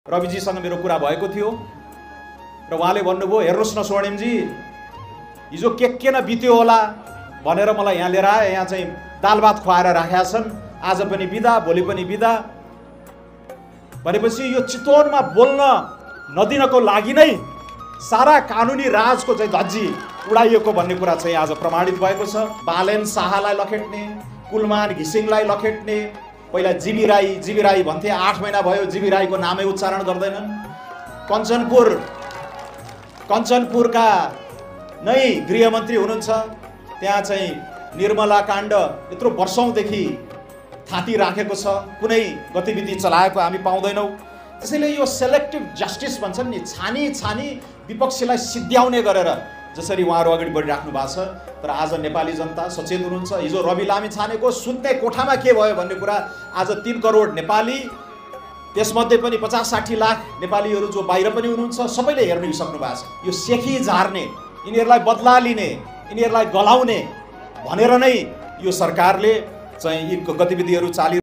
रविजीसँग मेरो कुरा भएको थियो र उहाँले भन्नुभयो, हेर्नुस् न स्वर्णिमजी, हिजो के न बित्यो होला भनेर मलाई यहाँ लिएर आए, यहाँ चाहिँ दाल भात खुवाएर राखेका छन्, आज पनि बिदा भोलि पनि बिदा भनेपछि यो चितवनमा बोल्न नदिनको लागि नै सारा कानुनी राजको चाहिँ धज्जी उडाइएको भन्ने कुरा चाहिँ आज प्रमाणित भएको छ। बालेन शाहलाई लखेट्ने, कुलमान घिसिङलाई लखेट्ने, पहिला जीवी राई भन्थे, 8 महिना भयो जीवी राईको नामै उच्चारण गर्दैनन्। कञ्चनपुरका नै गृहमन्त्री हुनुहुन्छ, त्यहाँ चाहिँ निर्मला काण्ड यत्रो वर्षौंदेखि थाती राखेको छ, कुनै गतिविधि चलाएको हामी पाउँदैनौँ। त्यसैले यो सेलेक्टिभ जस्टिस भन्छन् नि, छानी विपक्षीलाई सिद्ध्याउने गरेर जसरी उहाँहरू अगाडि बढिराख्नु भएको छ। तर आज नेपाली जनता सचेत हुनुहुन्छ। हिजो रवि लामी छानेको सुत्ने कोठामा के भयो भन्ने कुरा आज 3 करोड नेपाली, त्यसमध्ये पनि 50-60 लाख नेपालीहरू जो बाहिर पनि हुनुहुन्छ, सबैले हेर्न सक्नु भएको छ। यो सेखी झार्ने, यिनीहरूलाई बदला लिने, यिनीहरूलाई गलाउने भनेर नै यो सरकारले चाहिँ यी गतिविधिहरू चालि